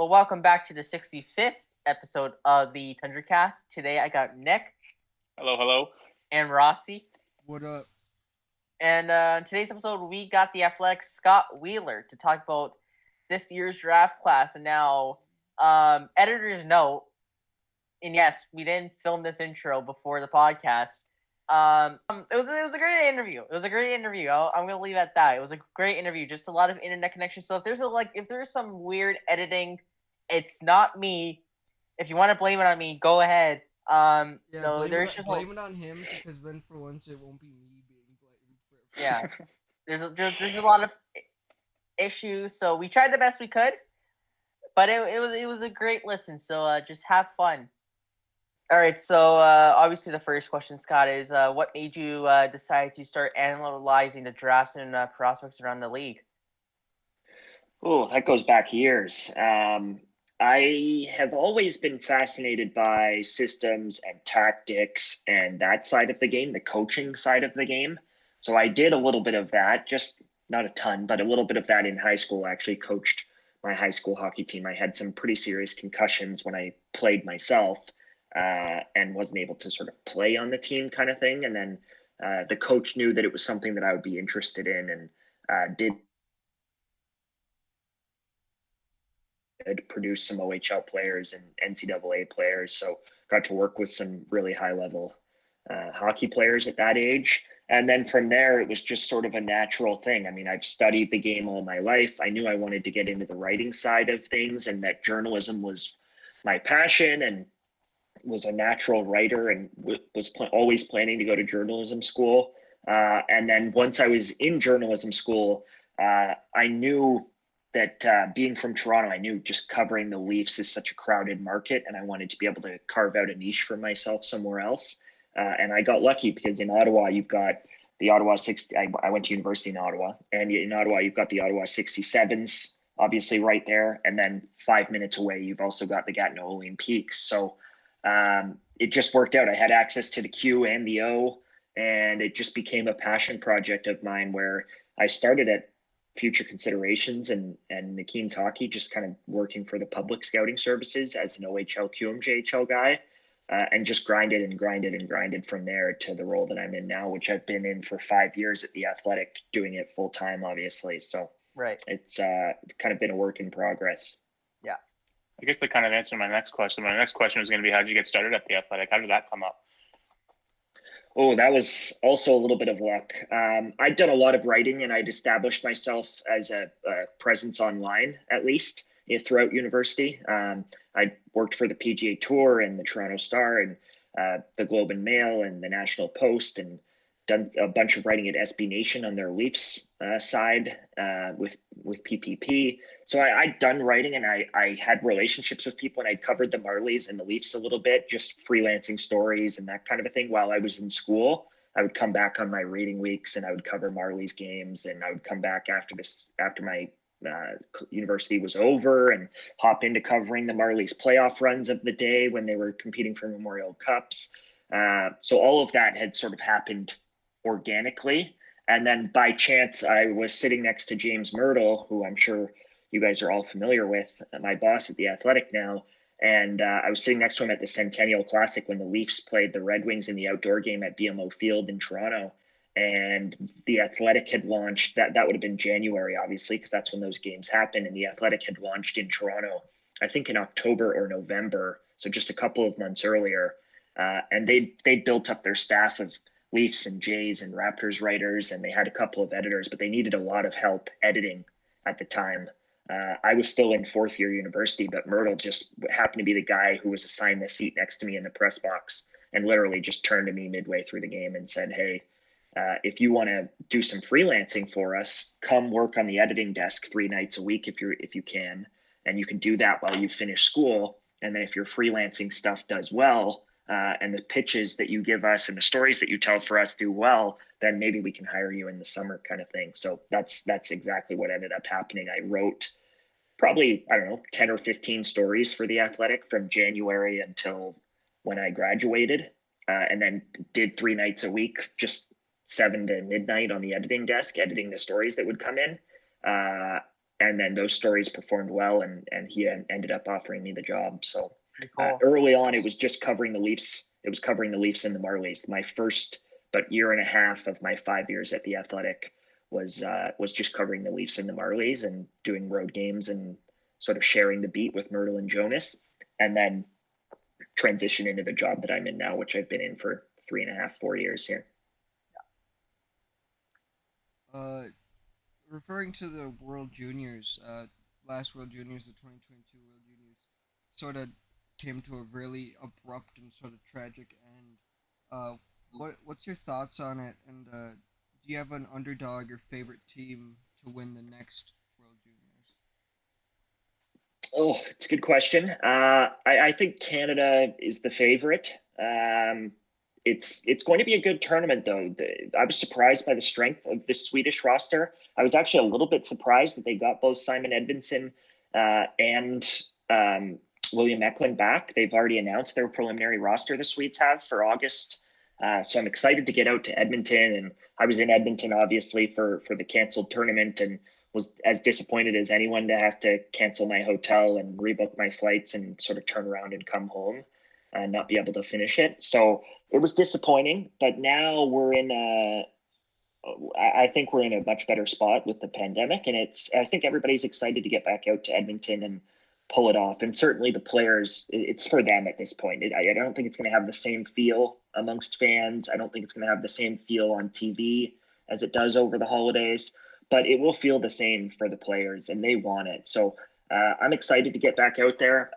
Well, welcome back to the 65th episode of the TundraCast. Today I got Nick. Hello. And Rossi. What up? And in today's episode, we got the Athletic's Scott Wheeler to talk about this year's draft class. And now, editor's note, and yes, we didn't film this intro before the podcast. It was a great interview. I'm gonna leave it at that. It was a great interview. Just a lot of internet connection. So if there's some weird editing, it's not me. If you want to blame it on me, go ahead. Blame it on him, because then for once it won't be me being blamed. Yeah, there's a lot of issues. So we tried the best we could, but it was a great listen. So just have fun. All right, so obviously the first question, Scott, is what made you decide to start analyzing the drafts and prospects around the league? Oh, that goes back years. I have always been fascinated by systems and tactics and that side of the game, the coaching side of the game. So I did a little bit of that, just not a ton, but a little bit of that in high school. I actually coached my high school hockey team. I had some pretty serious concussions when I played myself. And wasn't able to sort of play on the team kind of thing. And then the coach knew that it was something that I would be interested in, and did produce some OHL players and NCAA players. So got to work with some really high level hockey players at that age. And then from there, it was just sort of a natural thing. I mean, I've studied the game all my life. I knew I wanted to get into the writing side of things, and that journalism was my passion, and was a natural writer, and was always planning to go to journalism school. And then once I was in journalism school, I knew that being from Toronto, I knew just covering the Leafs is such a crowded market, and I wanted to be able to carve out a niche for myself somewhere else. And I got lucky, because in Ottawa, you've got the Ottawa 60. I went to university in Ottawa, and in Ottawa, you've got the Ottawa 67s, obviously right there. And then 5 minutes away, you've also got the Gatineau Olympiques. So it just worked out. I had access to the Q and the O, and it just became a passion project of mine, where I started at Future Considerations and McKean's Hockey, just kind of working for the public scouting services as an OHL, QMJHL guy, and just grinded from there to the role that I'm in now, which I've been in for 5 years at the Athletic, doing it full time, obviously. So right, it's kind of been a work in progress. Yeah. I guess that kind of answered my next question. My next question was going to be, how did you get started at the Athletic? How did that come up? Oh, that was also a little bit of luck. I'd done a lot of writing, and I'd established myself as a presence online, at least, throughout university. I worked for the PGA Tour and the Toronto Star and the Globe and Mail and the National Post, and done a bunch of writing at SB Nation on their Leafs side with PPP. So I'd done writing, and I had relationships with people, and I covered the Marlies and the Leafs a little bit, just freelancing stories and that kind of a thing while I was in school. I would come back on my reading weeks, and I would cover Marlies games, and I would come back after my university was over, and hop into covering the Marlies playoff runs of the day when they were competing for Memorial Cups. So all of that had sort of happened organically. And then by chance, I was sitting next to James Myrtle, who I'm sure you guys are all familiar with, my boss at the Athletic now. And I was sitting next to him at the Centennial Classic when the Leafs played the Red Wings in the outdoor game at BMO Field in Toronto. And the Athletic had launched, that would have been January, obviously, because that's when those games happened. And the Athletic had launched in Toronto, I think in October or November, so just a couple of months earlier. And they built up their staff of Leafs and Jays and Raptors writers, and they had a couple of editors, but they needed a lot of help editing at the time. I was still in fourth year university, but Myrtle just happened to be the guy who was assigned the seat next to me in the press box, and literally just turned to me midway through the game and said, "Hey, if you want to do some freelancing for us, come work on the editing desk 3 nights a week if you can, and you can do that while you finish school. And then if your freelancing stuff does well, and the pitches that you give us and the stories that you tell for us do well, then maybe we can hire you in the summer," kind of thing. So that's exactly what ended up happening. I wrote probably, 10 or 15 stories for the Athletic from January until when I graduated, and then did 3 nights a week, just 7 to midnight on the editing desk, editing the stories that would come in. and then those stories performed well, and he ended up offering me the job. So Cool. early on, it was just covering the Leafs. It was covering the Leafs and the Marlies. My first but year and a half of my 5 years at the Athletic was just covering the Leafs and the Marlies and doing road games and sort of sharing the beat with Myrtle and Jonas, and then transition into the job that I'm in now, which I've been in for 3.5, 4 years here. Referring to the World Juniors, last World Juniors, the 2022 World Juniors, sort of came to a really abrupt and sort of tragic end. What's your thoughts on it? And do you have an underdog or favorite team to win the next World Juniors? Oh, it's a good question. I think Canada is the favorite. It's going to be a good tournament, though. I was surprised by the strength of this Swedish roster. I was actually a little bit surprised that they got both Simon Edvinsson and William Eklund back. They've already announced their preliminary roster, the Swedes have, for August. So I'm excited to get out to Edmonton. And I was in Edmonton, obviously, for the canceled tournament, and was as disappointed as anyone to have to cancel my hotel and rebook my flights and sort of turn around and come home and not be able to finish it. So it was disappointing, but now I think we're in a much better spot with the pandemic, and I think everybody's excited to get back out to Edmonton and pull it off. And certainly the players, it's for them at this point. I don't think it's going to have the same feel amongst fans. I don't think it's going to have the same feel on TV as it does over the holidays, but it will feel the same for the players, and they want it. So I'm excited to get back out there.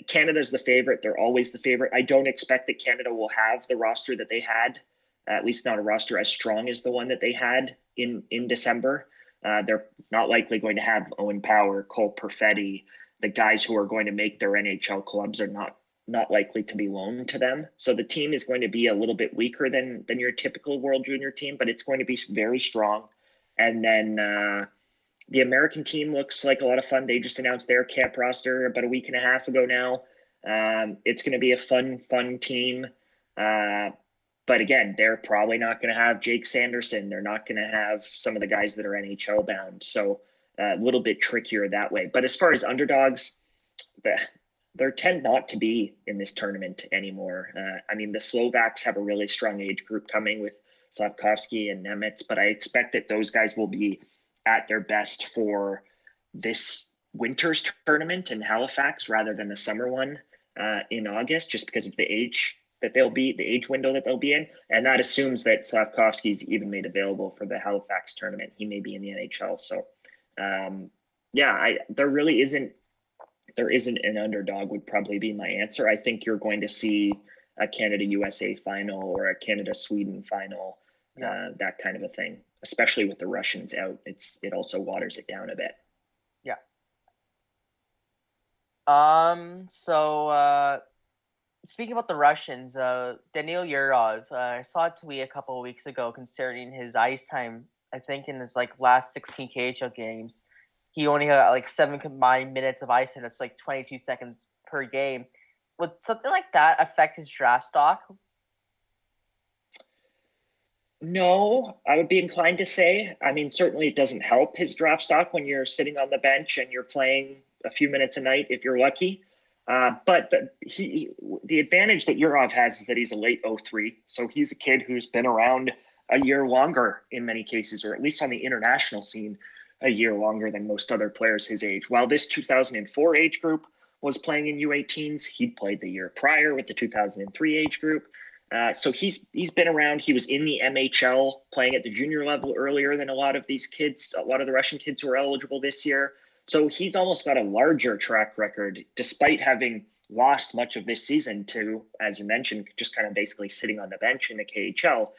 Canada's the favorite. They're always the favorite. I don't expect that Canada will have the roster that they had, at least not a roster as strong as the one that they had in December. They're not likely going to have Owen Power, Cole Perfetti. The guys who are going to make their NHL clubs are not likely to be loaned to them. So the team is going to be a little bit weaker than your typical World Junior team, but it's going to be very strong. And then the American team looks like a lot of fun. They just announced their camp roster about a week and a half ago now. It's going to be a fun team. But again, they're probably not going to have Jake Sanderson. They're not going to have some of the guys that are NHL bound. So a little bit trickier that way. But as far as underdogs, there tend not to be in this tournament anymore. I mean, the Slovaks have a really strong age group coming with Slavkovsky and Nemetz, but I expect that those guys will be at their best for this winter's tournament in Halifax rather than the summer one in August, just because of the age window that they'll be in. And that assumes that Slavkovsky's even made available for the Halifax tournament. He may be in the NHL. So there isn't an underdog would probably be my answer. I think you're going to see a Canada-USA final or a Canada-Sweden final, that kind of a thing, especially with the Russians out. It also waters it down a bit. Yeah. So speaking about the Russians, Daniil Yurov, I saw a tweet a couple of weeks ago concerning his ice time. I think in his last 16 KHL games, he only had 7 combined minutes of ice, and it's 22 seconds per game. Would something like that affect his draft stock? No, I would be inclined to say. I mean, certainly it doesn't help his draft stock when you're sitting on the bench and you're playing a few minutes a night if you're lucky. But the advantage that Yurov has is that he's a late 03. So he's a kid who's been around a year longer in many cases, or at least on the international scene, a year longer than most other players his age. While this 2004 age group was playing in U18s, he'd played the year prior with the 2003 age group. So he's been around. He was in the MHL playing at the junior level earlier than a lot of these kids, a lot of the Russian kids who are eligible this year. So he's almost got a larger track record, despite having lost much of this season to, as you mentioned, just kind of basically sitting on the bench in the KHL.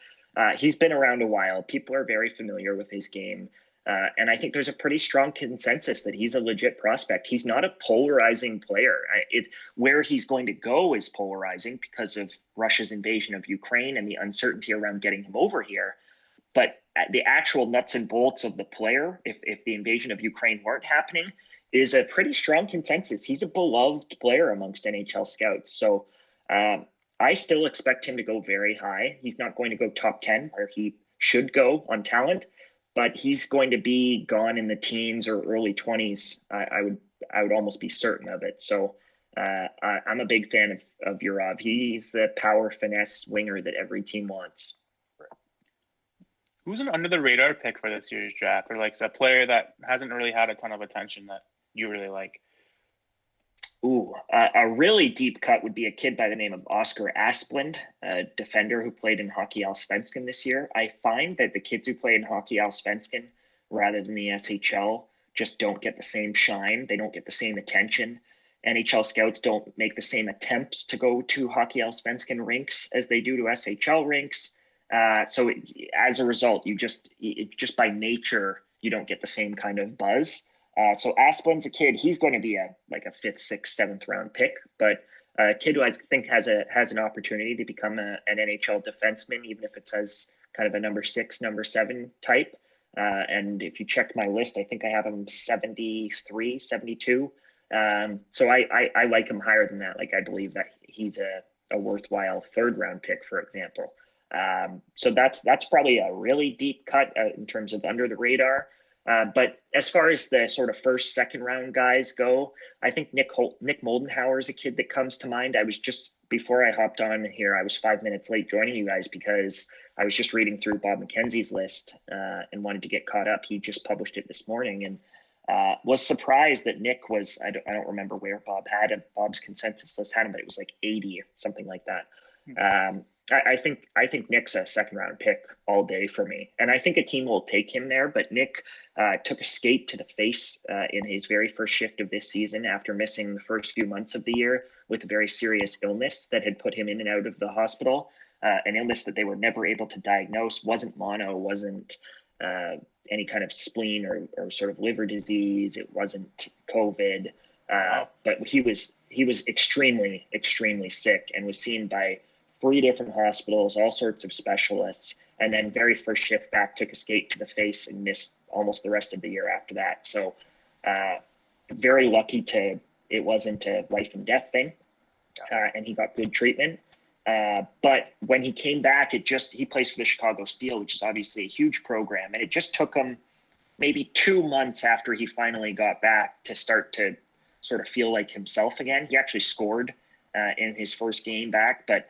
He's been around a while. People are very familiar with his game. And I think there's a pretty strong consensus that he's a legit prospect. He's not a polarizing player. Where he's going to go is polarizing because of Russia's invasion of Ukraine and the uncertainty around getting him over here. But the actual nuts and bolts of the player, if the invasion of Ukraine weren't happening, is a pretty strong consensus. He's a beloved player amongst NHL scouts. So I still expect him to go very high. He's not going to go top 10 where he should go on talent, but he's going to be gone in the teens or early 20s. I would almost be certain of it. So I'm a big fan of Urov. He's the power finesse winger that every team wants. Who's an under the radar pick for this year's draft, or like a player that hasn't really had a ton of attention that you really like? Ooh, a really deep cut would be a kid by the name of Oscar Asplund, a defender who played in Hockey Allsvenskan this year. I find that the kids who play in Hockey Allsvenskan rather than the SHL just don't get the same shine. They don't get the same attention. NHL scouts don't make the same attempts to go to Hockey Allsvenskan rinks as they do to SHL rinks. As a result, just by nature, you don't get the same kind of buzz. So Asplund's a kid. He's going to be a fifth, sixth, seventh round pick, but a kid who I think has an opportunity to become an NHL defenseman, even if it's as kind of a number 6, number 7 type. And if you check my list, I think I have him 73, 72. So I like him higher than that. Like, I believe that he's a worthwhile third round pick, for example. So that's probably a really deep cut in terms of under the radar. But as far as the sort of first, second round guys go, I think Nick Moldenhauer is a kid that comes to mind. Before I hopped on here, I was 5 minutes late joining you guys because I was just reading through Bob McKenzie's list and wanted to get caught up. He just published it this morning, and was surprised that Nick was, I don't remember where Bob had him. Bob's consensus list had him, but it was like 80 or something like that. I think Nick's a second round pick all day for me, and I think a team will take him there. But Nick took a skate to the face in his very first shift of this season after missing the first few months of the year with a very serious illness that had put him in and out of the hospital. An illness that they were never able to diagnose, wasn't mono, wasn't any kind of spleen or sort of liver disease. It wasn't COVID, but he was extremely, extremely sick and was seen by 3 different hospitals, all sorts of specialists, and then very first shift back took a skate to the face and missed almost the rest of the year after that. So very lucky it wasn't a life and death thing, and he got good treatment. But when he came back, he plays for the Chicago Steel, which is obviously a huge program, and it just took him maybe 2 months after he finally got back to start to sort of feel like himself again. He actually scored in his first game back, but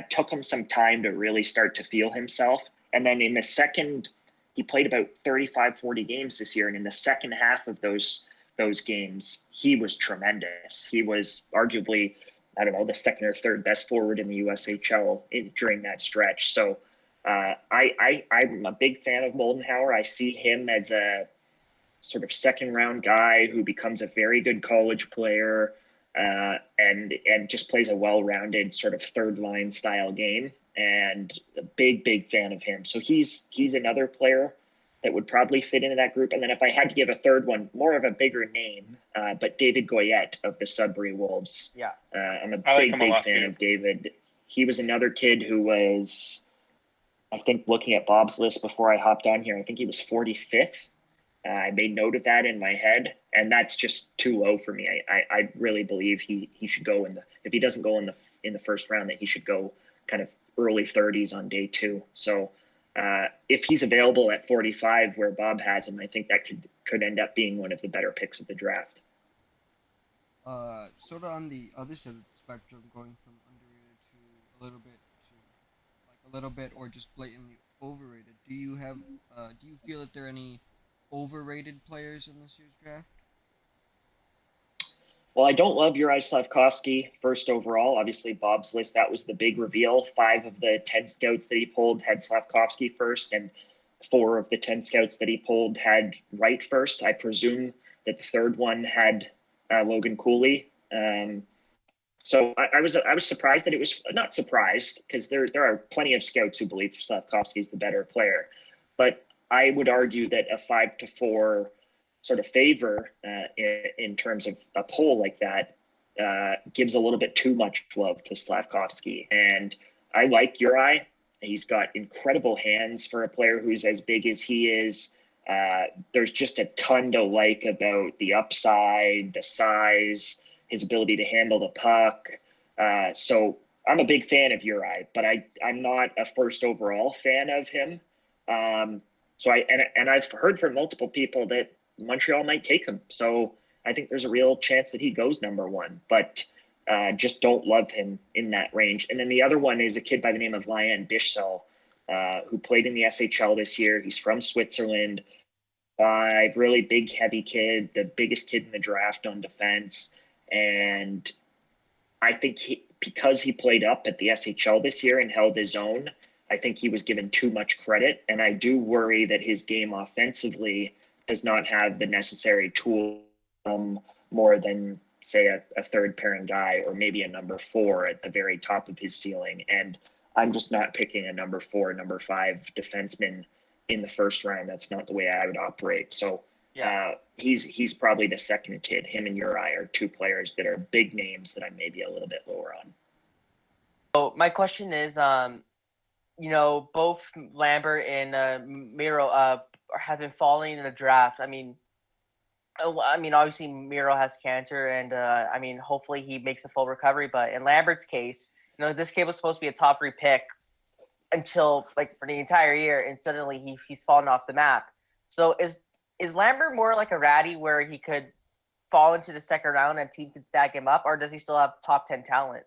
took him some time to really start to feel himself. And then in the second, he played about 35, 40 games this year. And in the second half of those games, he was tremendous. He was arguably, I don't know, the second or third best forward in the USHL during that stretch. So I'm a big fan of Moldenhauer. I see him as a sort of second round guy who becomes a very good college player, and just plays a well-rounded sort of third line style game, and a big fan of him. So he's another player that would probably fit into that group. And then if I had to give a third one, more of a bigger name, but David Goyet of the Sudbury Wolves. Yeah. I'm a big fan of David. He was another kid who was, I think, looking at Bob's list before I hopped on here, I think he was 45th. I made note of that in my head, and that's just too low for me. I really believe he should go if he doesn't go in the first round, that he should go kind of early 30s on day 2. So if he's available at 45 where Bob has him, I think that could end up being one of the better picks of the draft. Sort of on the other side of the spectrum, going from underrated to a little bit or just blatantly overrated. Do you feel that there are any overrated players in this year's draft? Well, I don't love Uri Slavkovsky first overall. Obviously, Bob's list, that was the big reveal. 5 of the 10 scouts that he pulled had Slavkovsky first, and 4 of the 10 scouts that he pulled had Wright first. I presume that the third one had Logan Cooley. So I was surprised that it was not surprised, because there are plenty of scouts who believe Slavkovsky is the better player, but I would argue that a 5-4 sort of favor in terms of a poll like that gives a little bit too much love to Slavkovsky. And I like Uri. He's got incredible hands for a player who's as big as he is. There's just a ton to like about the upside, the size, his ability to handle the puck. So I'm a big fan of Uri, but I'm not a first overall fan of him. So I've heard from multiple people that Montreal might take him. So I think there's a real chance that he goes number one, but just don't love him in that range. And then the other one is a kid by the name of Bisho, who played in the SHL this year. He's from Switzerland. Really big, heavy kid, the biggest kid in the draft on defense. And I think because he played up at the SHL this year and held his own, I think he was given too much credit. And I do worry that his game offensively does not have the necessary tool more than, say, a third pairing guy or maybe a number 4 at the very top of his ceiling. And I'm just not picking a number 4, number 5 defenseman in the first round. That's not the way I would operate. So he's probably the second kid. Him and Uri are two players that are big names that I may be a little bit lower on. So my question is, both Lambert and Miro have been falling in the draft. I mean, obviously Miro has cancer, and hopefully he makes a full recovery. But in Lambert's case, this kid was supposed to be a top 3 pick until for the entire year, and suddenly he's fallen off the map. So is Lambert more like a Ratty where he could fall into the second round and team could stack him up, or does he still have top 10 talent?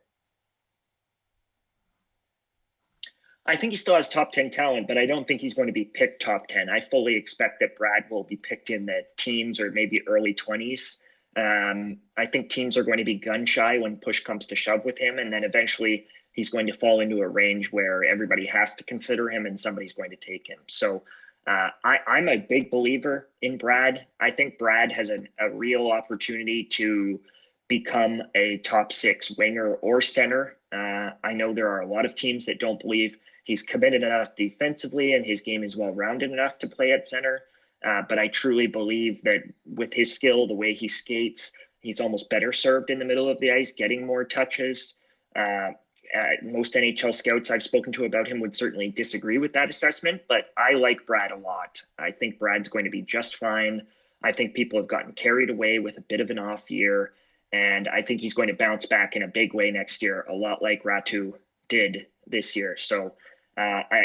I think he still has top 10 talent, but I don't think he's going to be picked top 10. I fully expect that Brad will be picked in the teens or maybe early 20s. I think teams are going to be gun shy when push comes to shove with him, and then eventually he's going to fall into a range where everybody has to consider him and somebody's going to take him. So I'm a big believer in Brad. I think Brad has a real opportunity to become a top 6 winger or center. I know there are a lot of teams that don't believe he's committed enough defensively and his game is well-rounded enough to play at center. But I truly believe that with his skill, the way he skates, he's almost better served in the middle of the ice, getting more touches. Most NHL scouts I've spoken to about him would certainly disagree with that assessment, but I like Brad a lot. I think Brad's going to be just fine. I think people have gotten carried away with a bit of an off year, and I think he's going to bounce back in a big way next year, a lot like Ratu did this year. So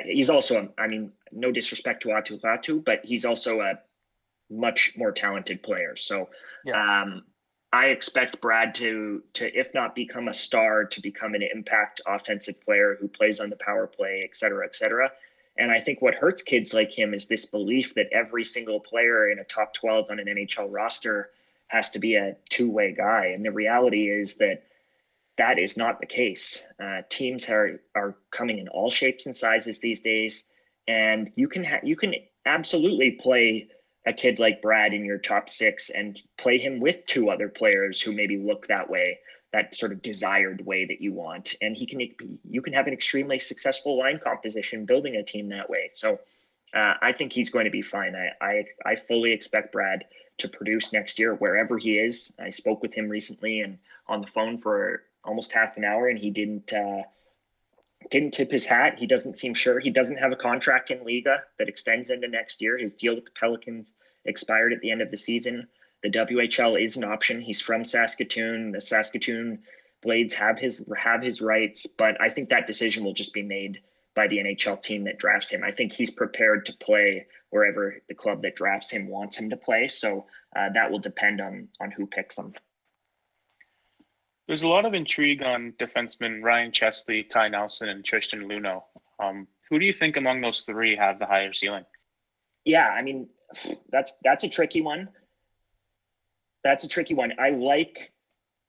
he's also, no disrespect to Ratu, but he's also a much more talented player. So I expect Brad to, if not become a star, to become an impact offensive player who plays on the power play, et cetera, et cetera. And I think what hurts kids like him is this belief that every single player in a top 12 on an NHL roster has to be a two-way guy. And the reality is that is not the case. Teams are coming in all shapes and sizes these days. And you can absolutely play a kid like Brad in your top 6 and play him with 2 other players who maybe look that way, that sort of desired way that you want. And you can have an extremely successful line composition building a team that way. So I think he's going to be fine. I fully expect Brad to produce next year wherever he is. I spoke with him recently and on the phone for almost half an hour, and he didn't tip his hat. He doesn't seem sure. He doesn't have a contract in Liga that extends into next year. His deal with the Pelicans expired at the end of the season. The WHL is an option. He's from Saskatoon. The Saskatoon Blades have his rights, but I think that decision will just be made by the NHL team that drafts him. I think he's prepared to play wherever the club that drafts him wants him to play. So that will depend on who picks him. There's a lot of intrigue on defensemen Ryan Chesley, Ty Nelson, and Tristan Luneau. Who do you think among those 3 have the higher ceiling? Yeah, that's a tricky one. I like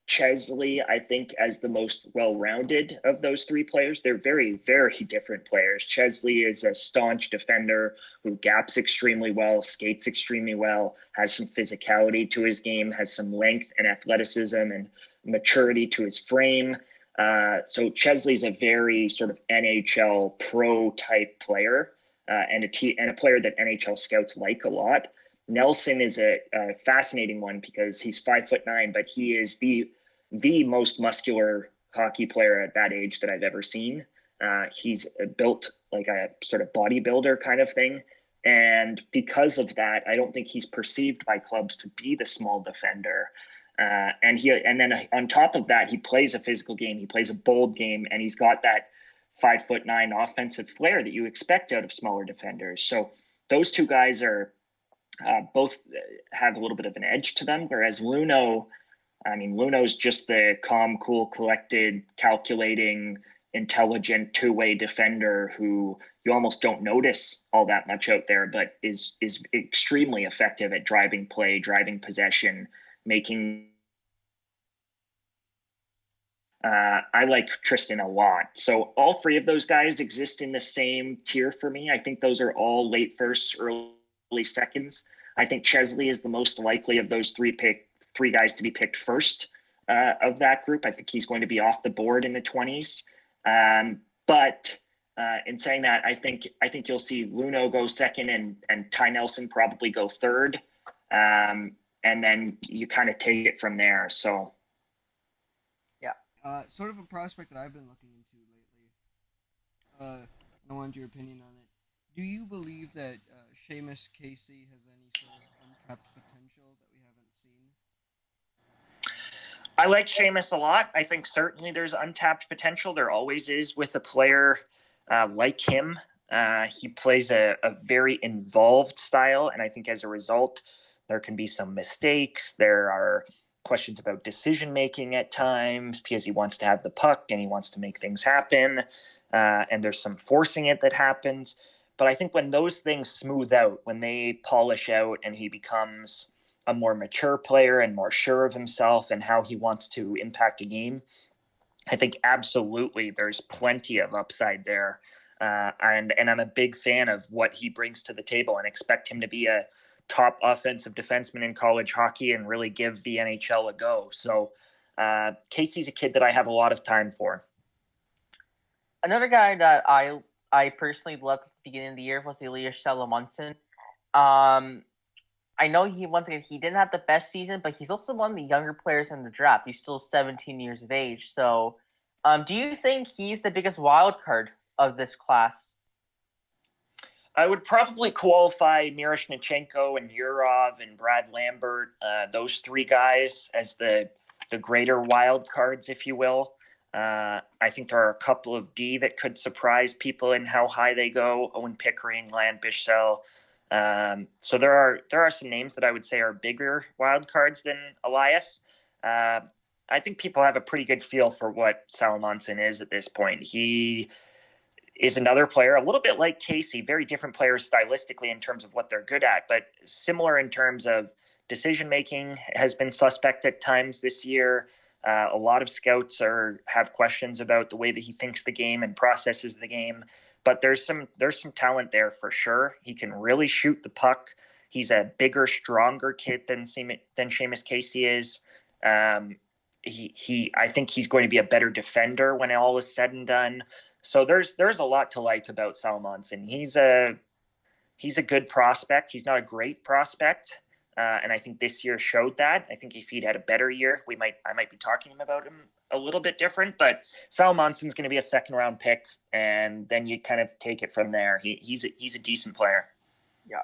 Chesley, I think, as the most well-rounded of those 3 players. They're very, very different players. Chesley is a staunch defender who gaps extremely well, skates extremely well, has some physicality to his game, has some length and athleticism and maturity to his frame. So Chesley's a very sort of NHL pro type player and a player that NHL scouts like a lot. Nelson is a fascinating one because he's 5'9", but he is the most muscular hockey player at that age that I've ever seen. He's built like a sort of bodybuilder kind of thing. And because of that, I don't think he's perceived by clubs to be the small defender. And then on top of that, he plays a physical game. He plays a bold game, and he's got that 5'9" offensive flair that you expect out of smaller defenders. So those two guys are both have a little bit of an edge to them, whereas Luno's just the calm, cool, collected, calculating, intelligent two-way defender who you almost don't notice all that much out there, but is extremely effective at driving play, driving possession, making. I like Tristan a lot. So all three of those guys exist in the same tier for me. I think those are all late firsts, early seconds. I think Chesley is the most likely of those three guys to be picked first of that group. I think he's going to be off the board in the 20s. But in saying that, I think you'll see Luno go second and Ty Nelson probably go third. And then you kind of take it from there. So. Sort of a prospect that I've been looking into lately. I want your opinion on it. Do you believe that Seamus Casey has any sort of untapped potential that we haven't seen? I like Seamus a lot. I think certainly there's untapped potential. There always is with a player like him. He plays a very involved style, and I think as a result, there can be some mistakes. There are questions about decision making at times because he wants to have the puck and he wants to make things happen, and there's some forcing it that happens. But I think when those things smooth out, when they polish out and he becomes a more mature player and more sure of himself and how he wants to impact a game, I think absolutely there's plenty of upside there. And I'm a big fan of what he brings to the table and expect him to be a top offensive defenseman in college hockey and really give the NHL a go. So Casey's a kid that I have a lot of time for. Another guy that I personally loved at the beginning of the year was Elias Salomonsson. I know he didn't have the best season, but he's also one of the younger players in the draft. He's still 17 years of age. So do you think he's the biggest wild card of this class? I would probably qualify Miroshnichenko and Yurov and Brad Lambert, those three guys, as the greater wild cards, if you will. I think there are a couple of D that could surprise people in how high they go. Owen Pickering, Land Bichsel. So there are some names that I would say are bigger wild cards than Elias. I think people have a pretty good feel for what Salomonsson is at this point. He is another player, a little bit like Casey, very different players stylistically in terms of what they're good at, but similar in terms of decision-making has been suspect at times this year. A lot of scouts have questions about the way that he thinks the game and processes the game, but there's some talent there for sure. He can really shoot the puck. He's a bigger, stronger kid than Seamus Casey is. I think he's going to be a better defender when all is said and done. So there's a lot to like about Salomonsson. He's a good prospect. He's not a great prospect, and I think this year showed that. I think if he'd had a better year, I might be talking about him a little bit different. But Salomonsson's going to be a second round pick, and then you kind of take it from there. He's a decent player. Yeah.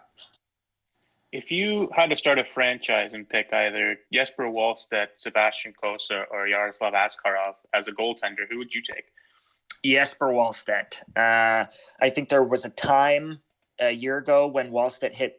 If you had to start a franchise and pick either Jesper Wallstedt, Sebastian Kosa, or Yaroslav Askarov as a goaltender, who would you take? Jesper Wallstedt. I think there was a time a year ago when Wallstedt hit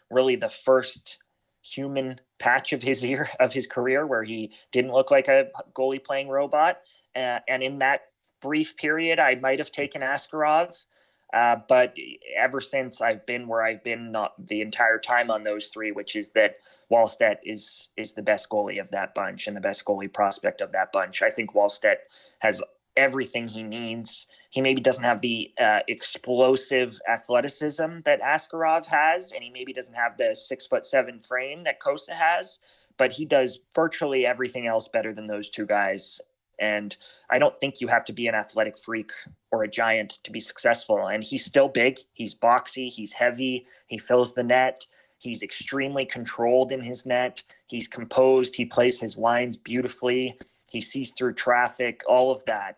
really the first human patch of his career where he didn't look like a goalie playing robot. And in that brief period, I might have taken Askarov. But ever since I've been where I've been, not the entire time on those three, which is that Wallstedt is the best goalie of that bunch and the best goalie prospect of that bunch. I think Wallstedt has everything he needs. He maybe doesn't have the explosive athleticism that Askarov has, and he maybe doesn't have the 6'7" frame that Kosa has, but he does virtually everything else better than those two guys. And I don't think you have to be an athletic freak or a giant to be successful. And he's still big. He's boxy. He's heavy. He fills the net. He's extremely controlled in his net. He's composed. He plays his lines beautifully. He sees through traffic, all of that.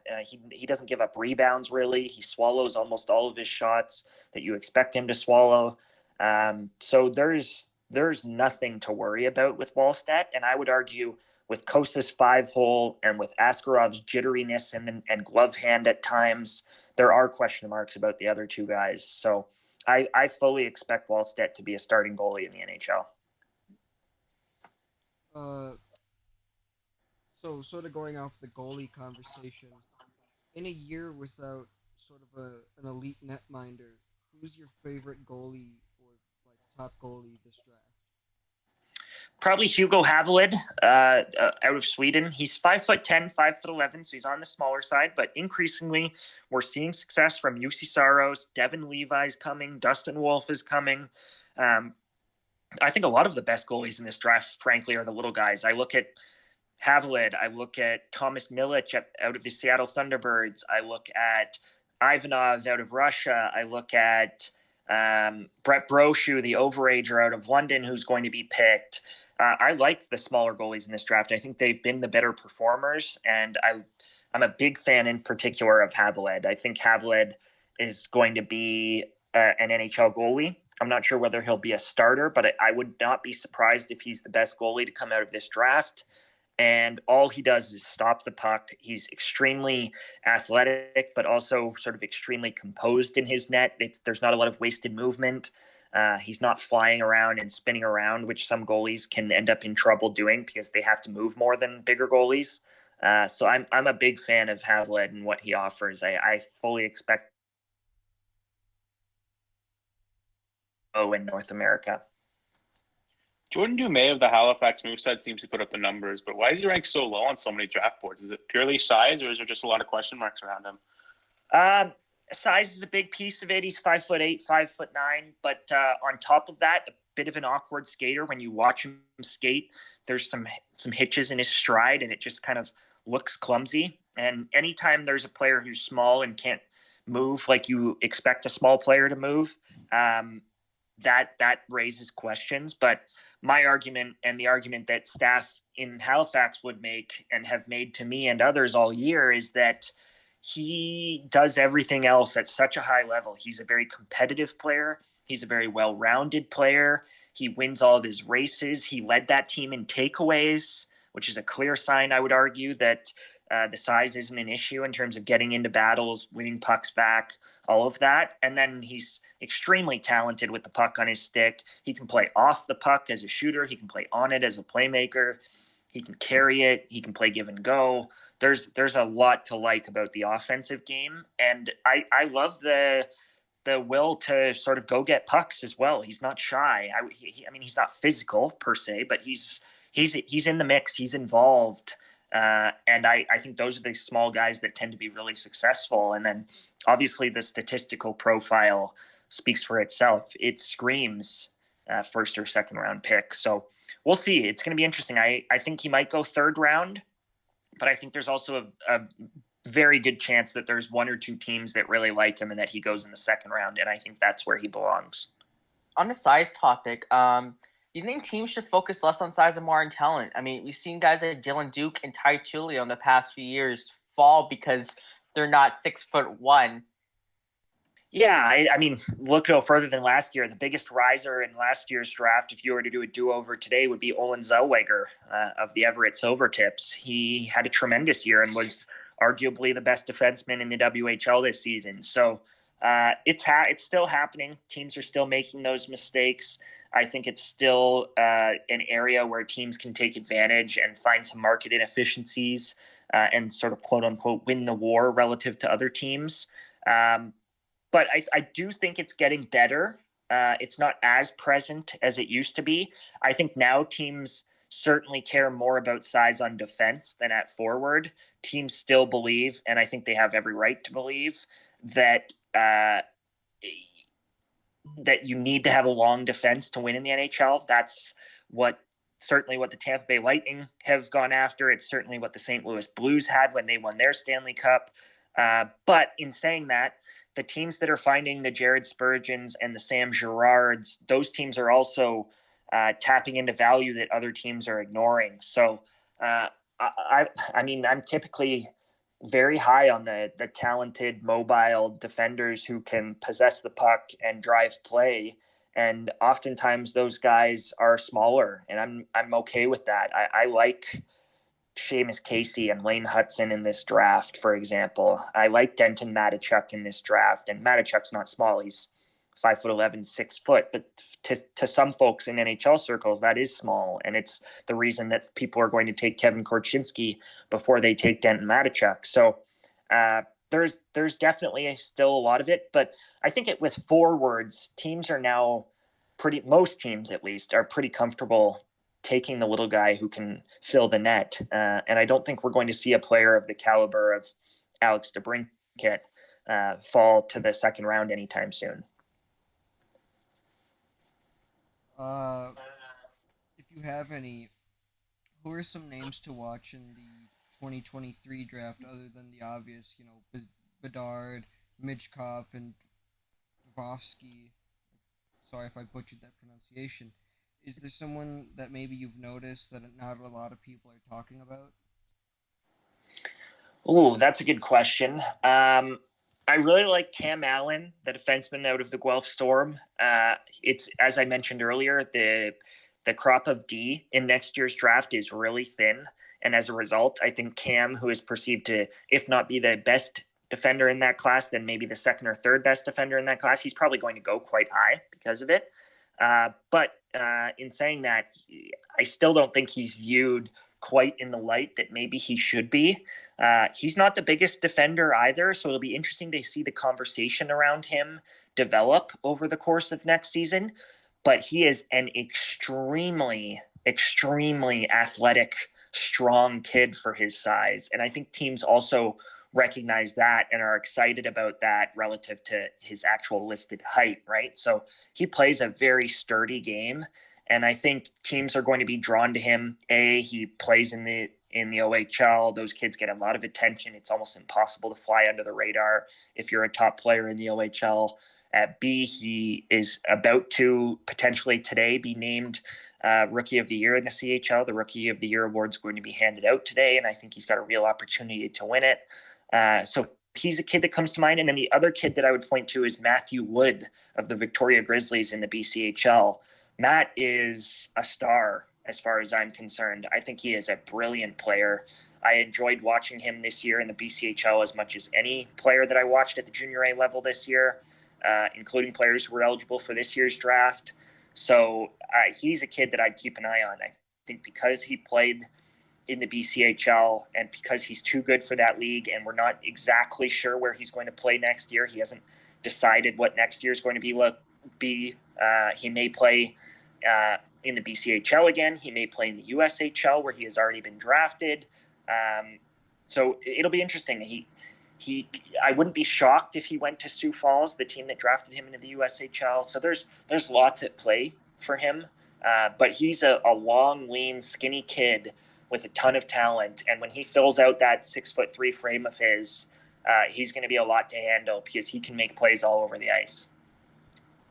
He doesn't give up rebounds, really. He swallows almost all of his shots that you expect him to swallow. So there's nothing to worry about with Wallstedt. And I would argue with Kosa's 5-hole and with Askarov's jitteriness and glove hand at times, there are question marks about the other two guys. So I fully expect Wallstedt to be a starting goalie in the NHL. So sort of going off the goalie conversation, in a year without sort of an elite netminder, who's your favorite goalie or like top goalie this draft? Probably Hugo Havelid out of Sweden. He's 5'10", 5'11", so he's on the smaller side. But increasingly, we're seeing success from Jussi Saros, Devin Levi's coming, Dustin Wolf is coming. I think a lot of the best goalies in this draft, frankly, are the little guys. I look at Havelid. I look at Thomas Milic out of the Seattle Thunderbirds. I look at Ivanov out of Russia. I look at Brett Brochu, the overager out of London, who's going to be picked. I like the smaller goalies in this draft. I think they've been the better performers, and I'm a big fan in particular of Havelid. I think Havelid is going to be an NHL goalie. I'm not sure whether he'll be a starter, but I would not be surprised if he's the best goalie to come out of this draft. And all he does is stop the puck. He's extremely athletic, but also sort of extremely composed in his net. There's not a lot of wasted movement. He's not flying around and spinning around, which some goalies can end up in trouble doing because they have to move more than bigger goalies. So I'm a big fan of Havled and what he offers. I fully expect in North America. Jordan Dumais of the Halifax Moosehead seems to put up the numbers, but why is he ranked so low on so many draft boards? Is it purely size, or is there just a lot of question marks around him? Size is a big piece of it. He's 5'8", 5'9", but on top of that, a bit of an awkward skater. When you watch him skate, there's some hitches in his stride, and it just kind of looks clumsy. And anytime there's a player who's small and can't move like you expect a small player to move, that raises questions. But my argument, and the argument that staff in Halifax would make and have made to me and others all year, is that he does everything else at such a high level. He's a very competitive player. He's a very well-rounded player. He wins all of his races. He led that team in takeaways, which is a clear sign, I would argue, that the size isn't an issue in terms of getting into battles, winning pucks back, all of that. And then he's extremely talented with the puck on his stick. He can play off the puck as a shooter. He can play on it as a playmaker. He can carry it. He can play give and go. There's a lot to like about the offensive game. And I love the will to sort of go get pucks as well. He's not shy. I mean, he's not physical per se, but he's in the mix. He's involved. And I think those are the small guys that tend to be really successful. And then obviously the statistical profile speaks for itself. It screams first or second round pick. So we'll see. It's going to be interesting. I think he might go third round, but I think there's also a very good chance that there's one or two teams that really like him and that he goes in the second round. And I think that's where he belongs. On the size topic, do you think teams should focus less on size and more on talent? I mean, we've seen guys like Dylan Duke and Ty Tulio in the past few years fall because they're not 6'1". Yeah, I mean, look no further than last year. The biggest riser in last year's draft, if you were to do a do-over today, would be Olin Zellweger of the Everett Silvertips. He had a tremendous year and was arguably the best defenseman in the WHL this season. So it's still happening. Teams are still making those mistakes. I think it's still an area where teams can take advantage and find some market inefficiencies and sort of quote-unquote win the war relative to other teams. But I do think it's getting better. It's not as present as it used to be. I think now teams certainly care more about size on defense than at forward. Teams still believe, and I think they have every right to believe, that that you need to have a long defense to win in the NHL. That's certainly what the Tampa Bay Lightning have gone after. It's certainly what the St. Louis Blues had when they won their Stanley Cup. But in saying that, the teams that are finding the Jared Spurgeons and the Sam Girards, those teams are also tapping into value that other teams are ignoring. So, I mean, I'm typically very high on the talented mobile defenders who can possess the puck and drive play. And oftentimes those guys are smaller, and I'm okay with that. I like Seamus Casey and Lane Hudson in this draft, for example. I like Denton Matachuk in this draft, and Matachuk's not small. He's 5'11", 6 foot, but to some folks in NHL circles, that is small. And it's the reason that people are going to take Kevin Korchinski before they take Denton Mateychuk. So there's definitely still a lot of it, but I think with forwards, teams are now most teams at least are pretty comfortable taking the little guy who can fill the net. And I don't think we're going to see a player of the caliber of Alex DeBrincat fall to the second round anytime soon. If you have any, who are some names to watch in the 2023 draft other than the obvious, Bedard, Michkov, and Dvorsky? Sorry if I butchered that pronunciation. Is there someone that maybe you've noticed that not a lot of people are talking about? Oh, that's a good question. I really like Cam Allen, the defenseman out of the Guelph Storm. It's, as I mentioned earlier, the crop of D in next year's draft is really thin. And as a result, I think Cam, who is perceived to, if not be the best defender in that class, then maybe the second or third best defender in that class, he's probably going to go quite high because of it. But in saying that, I still don't think he's viewed quite in the light that maybe he should be. He's not the biggest defender either, so it'll be interesting to see the conversation around him develop over the course of next season. But he is an extremely, extremely athletic, strong kid for his size. And I think teams also recognize that and are excited about that relative to his actual listed height, right? So he plays a very sturdy game. And I think teams are going to be drawn to him. He plays in the OHL. Those kids get a lot of attention. It's almost impossible to fly under the radar if you're a top player in the OHL. B, he is about to potentially today be named Rookie of the Year in the CHL. The Rookie of the Year award is going to be handed out today, and I think he's got a real opportunity to win it. So he's a kid that comes to mind. And then the other kid that I would point to is Matthew Wood of the Victoria Grizzlies in the BCHL. Matt is a star as far as I'm concerned. I think he is a brilliant player. I enjoyed watching him this year in the BCHL as much as any player that I watched at the junior A level this year, including players who were eligible for this year's draft. So he's a kid that I'd keep an eye on. I think because he played in the BCHL and because he's too good for that league and we're not exactly sure where he's going to play next year. He hasn't decided what next year is going to be. He may play in the BCHL again. He may play in the USHL where he has already been drafted. So it'll be interesting. I wouldn't be shocked if he went to Sioux Falls, the team that drafted him into the USHL. So there's lots at play for him. But he's a long, lean, skinny kid with a ton of talent. And when he fills out that 6'3" frame of his, he's going to be a lot to handle because he can make plays all over the ice.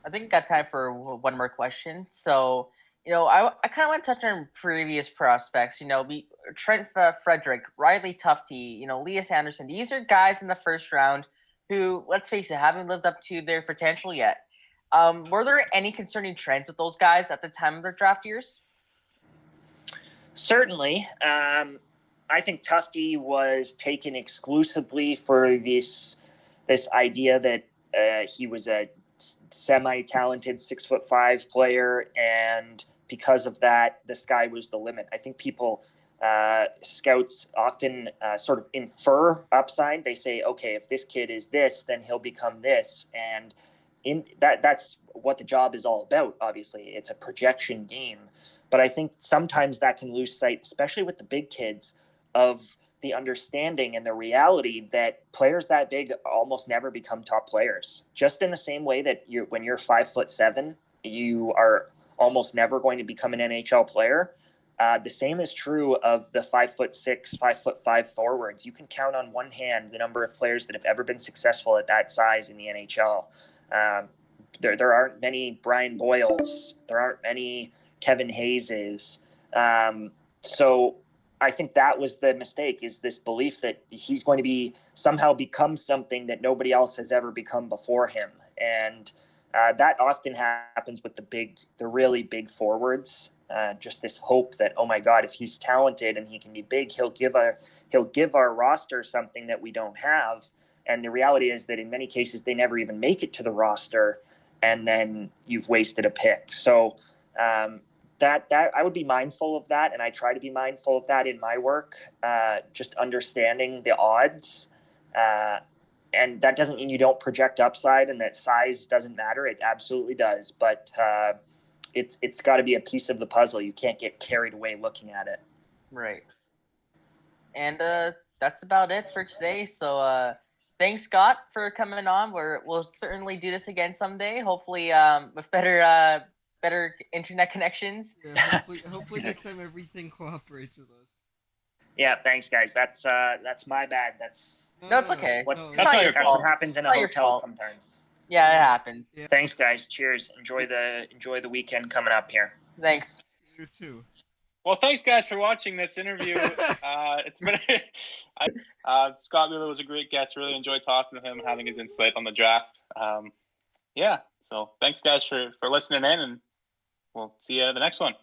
I think we got time for one more question. So, I kind of want to touch on previous prospects. Trent Frederick, Riley Tufte, Elias Anderson. These are guys in the first round who, let's face it, haven't lived up to their potential yet. Were there any concerning trends with those guys at the time of their draft years? Certainly. I think Tufte was taken exclusively for this idea that he was a semi-talented 6'5" player, and because of that, the sky was the limit. I think scouts often sort of infer upside. They say, okay, if this kid is this, then he'll become this, and that's what the job is all about. Obviously, it's a projection game, but I think sometimes that can lose sight, especially with the big kids, of the understanding and the reality that players that big almost never become top players. Just in the same way that when you're 5'7", you are almost never going to become an NHL player. The same is true of the 5'6", 5'5" forwards. You can count on one hand the number of players that have ever been successful at that size in the NHL. There aren't many Brian Boyles. There aren't many Kevin Hayeses. So I think that was the mistake, is this belief that he's going to somehow become something that nobody else has ever become before him. And that often happens with the really big forwards. Just this hope that, oh my God, if he's talented and he can be big, he'll give our roster something that we don't have. And the reality is that in many cases, they never even make it to the roster. and then you've wasted a pick. So that I would be mindful of that, and I try to be mindful of that in my work, just understanding the odds. And that doesn't mean you don't project upside and that size doesn't matter. It absolutely does. But it's got to be a piece of the puzzle. You can't get carried away looking at it. Right. And that's about it for today. So thanks, Scott, for coming on. We'll certainly do this again someday. Hopefully with better internet connections. Yeah, hopefully next time everything cooperates with us. Yeah, thanks, guys. That's my bad. That's okay. That's not your fault. what happens in a hotel sometimes. Yeah, it happens. Yeah. Thanks, guys. Cheers. Enjoy the weekend coming up here. Thanks. You too. Well, thanks, guys, for watching this interview. It's been Scott Wheeler was a great guest. Really enjoyed talking to him, having his insight on the draft. So thanks, guys, for listening in, and we'll see you at the next one.